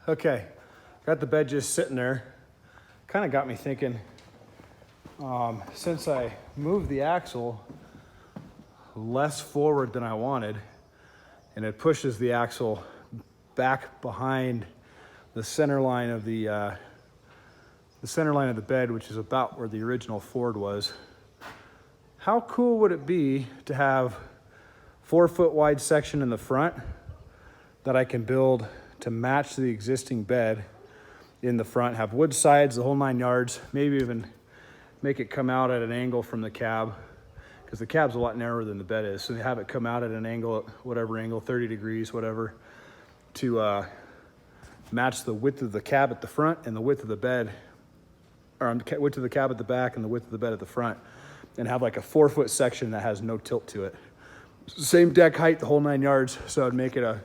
Okay, got the bed just sitting there. Kind of got me thinking, since I moved the axle less forward than I wanted, and it pushes the axle back behind the center line of the bed, which is about where the original Ford was. How cool would it be to have 4-foot wide section in the front that I can build to match the existing bed in the front, have wood sides, the whole 9 yards, maybe even make it come out at an angle from the cab, because the cab's a lot narrower than the bed is. So they have it come out at an angle, whatever angle, 30 degrees, whatever, to match the width of the cab at the front and the width of the bed, or width of the cab at the back and the width of the bed at the front, and have like a 4-foot section that has no tilt to it. Same deck height, the whole 9 yards. So I'd make it a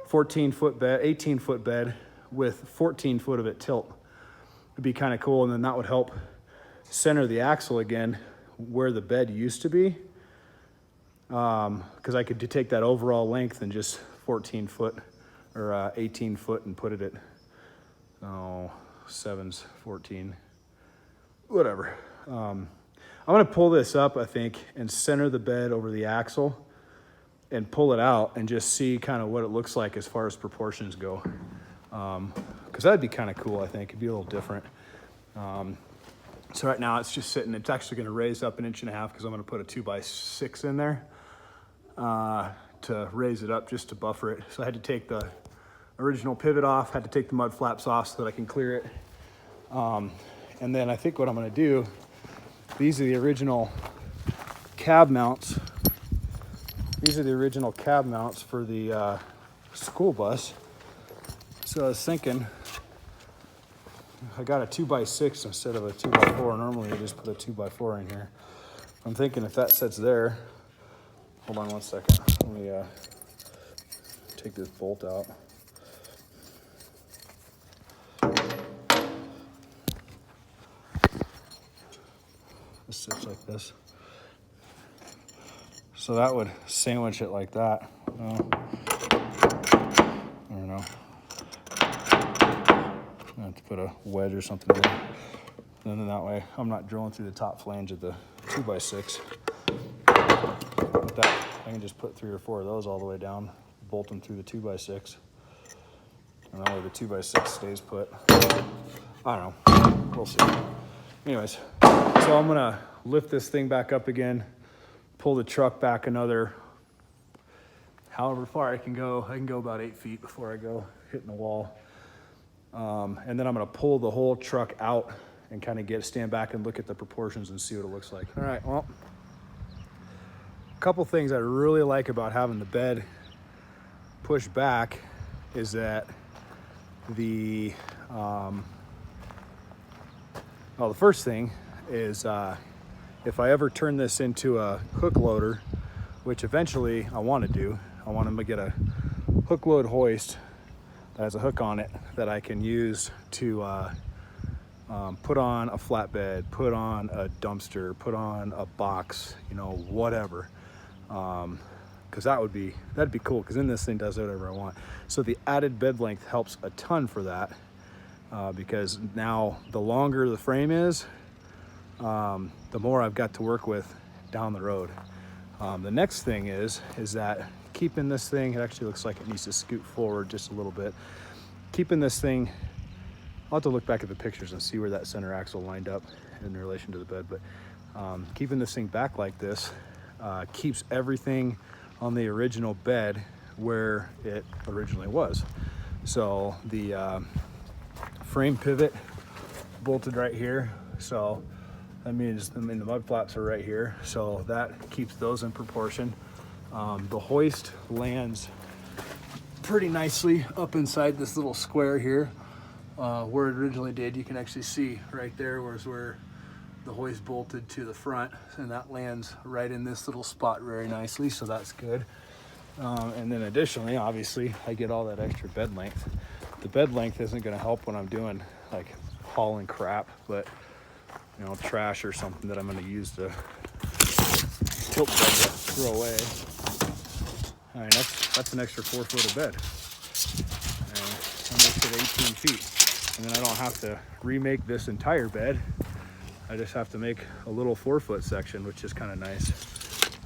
14-foot bed, 18-foot bed with 14 foot of it tilt. It'd be kind of cool, and then that would help center the axle again where the bed used to be, because I could take that overall length and just 14 foot or 18 foot and put it at 7's 14, whatever. I'm gonna pull this up, I think, and center the bed over the axle and pull it out and just see kind of what it looks like as far as proportions go. Because that'd be kind of cool, I think. It'd be a little different. So right now it's just sitting. It's actually going to raise up 1.5 inches because I'm going to put a 2x6 in there to raise it up, just to buffer it. So I had to take the original pivot off, had to take the mud flaps off so that I can clear it. And then I think what I'm going to do, these are the original cab mounts. These are the original cab mounts for the school bus. So I was thinking, I got a 2x6 instead of a 2x4. Normally I just put a 2x4 in here. I'm thinking if that sits there, hold on 1 second. Let me take this bolt out. This sits like this. So that would sandwich it like that. I don't know. I have to put a wedge or something in. And then that way I'm not drilling through the top flange of the 2x6. With that, I can just put 3 or 4 of those all the way down, bolt them through the 2x6. And that way the 2x6 stays put. I don't know. We'll see. Anyways, so I'm gonna lift this thing back up again, pull the truck back another however far I can go. I can go about 8 feet before I go hitting the wall. And then I'm gonna pull the whole truck out and kind of stand back and look at the proportions and see what it looks like. All right, well, a couple things I really like about having the bed pushed back is that the first thing is if I ever turn this into a hook loader, which eventually I want to do, I want to get a hook load hoist that has a hook on it that I can use to put on a flatbed, put on a dumpster, put on a box, you know, whatever. Because that'd be cool, because then this thing does whatever I want. So the added bed length helps a ton for that, because now the longer the frame is, the more I've got to work with down the road. The next thing is that keeping this thing, it actually looks like it needs to scoot forward just a little bit. Keeping this thing, I'll have to look back at the pictures and see where that center axle lined up in relation to the bed, but keeping this thing back like this keeps everything on the original bed where it originally was. So the frame pivot bolted right here, so that means the mud flaps are right here, so that keeps those in proportion. The hoist lands pretty nicely up inside this little square here, where it originally did. You can actually see right there was where the hoist bolted to the front, and that lands right in this little spot very nicely, so that's good. And then additionally, obviously, I get all that extra bed length. The bed length isn't going to help when I'm doing like hauling crap, but you know, trash or something that I'm going to use to tilt bed to throw away. All right, that's an extra 4 foot of bed. And that makes to 18 feet. And then I don't have to remake this entire bed. I just have to make a little 4-foot section, which is kind of nice.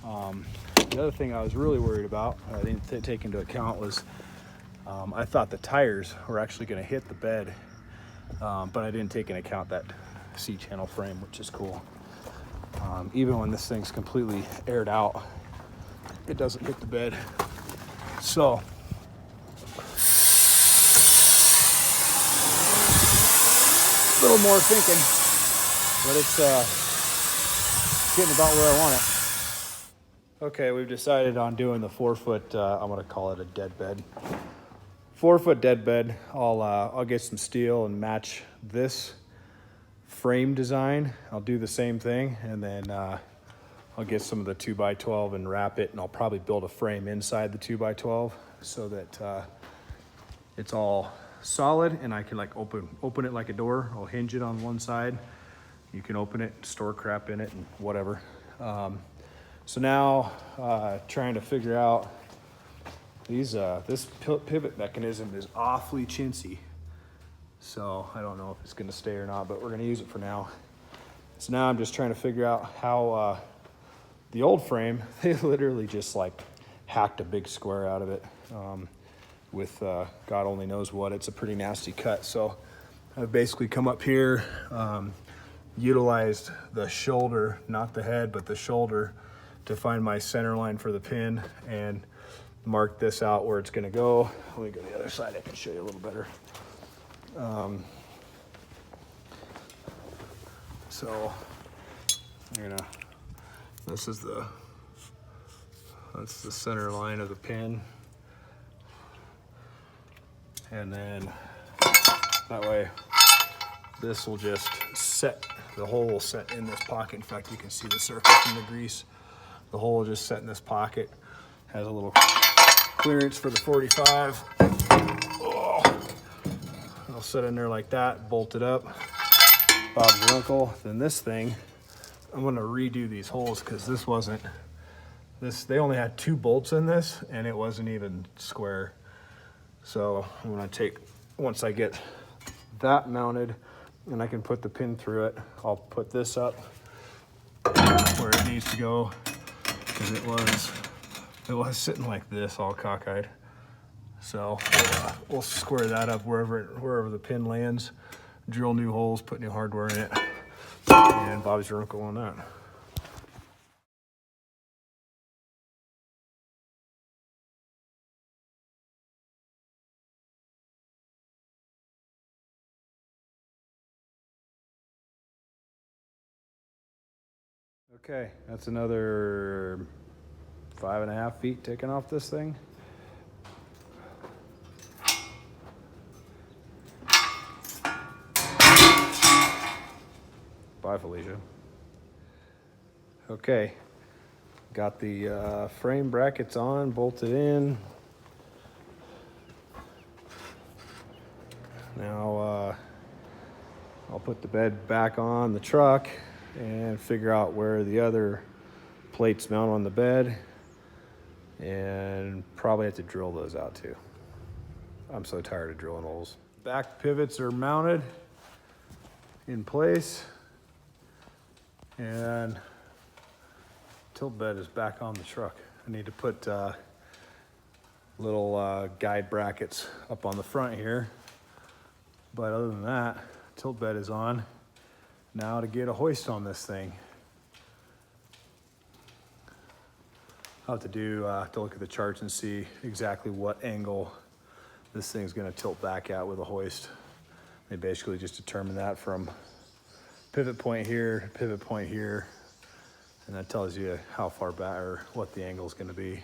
The other thing I was really worried about, I didn't take into account, was I thought the tires were actually going to hit the bed, but I didn't take into account that C-channel frame, which is cool. Even when this thing's completely aired out, it doesn't hit the bed. So a little more thinking, but it's getting about where I want it. Okay, we've decided on doing the 4-foot, I'm gonna call it a dead bed. 4-foot dead bed. I'll get some steel and match this frame design. I'll do the same thing, and then I'll get some of the 2x12 and wrap it, and I'll probably build a frame inside the 2x12 so that it's all solid, and I can like open it like a door. I'll hinge it on one side. You can open it, store crap in it, and whatever. So now trying to figure out this pivot mechanism is awfully chintzy. So I don't know if it's gonna stay or not, but we're gonna use it for now. So now I'm just trying to figure out how the old frame, they literally just like hacked a big square out of it with God only knows what. It's a pretty nasty cut. So I've basically come up here, utilized the shoulder, not the head, but the shoulder, to find my center line for the pin and mark this out where it's gonna go. Let me go to the other side, I can show you a little better. So that's the center line of the pin. And then that way this will just set, the hole will set in this pocket. In fact, you can see the circle from the grease. The hole will just set in this pocket. Has a little clearance for the 45. Oh, I'll set in there like that, bolt it up. Bob's your uncle. Then this thing, I'm gonna redo these holes because they only had 2 bolts in this and it wasn't even square. So I'm gonna once I get that mounted and I can put the pin through it, I'll put this up where it needs to go, because it was sitting like this, all cockeyed. So we'll square that up wherever the pin lands, drill new holes, put new hardware in it, and Bob's your uncle on that. Okay, that's another 5.5 feet taken off this thing. Bye, Felicia. Okay, got the frame brackets on, bolted in. Now I'll put the bed back on the truck and figure out where the other plates mount on the bed, and probably have to drill those out too. I'm so tired of drilling holes. Back pivots are mounted in place, and tilt bed is back on the truck. I need to put little guide brackets up on the front here, but other than that, tilt bed is on. Now to get a hoist on this thing, I'll have to look at the charts and see exactly what angle this thing's gonna tilt back at with a hoist. They basically just determine that from pivot point here to pivot point here, and that tells you how far back or what the angle is gonna be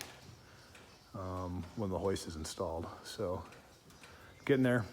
when the hoist is installed. So getting there.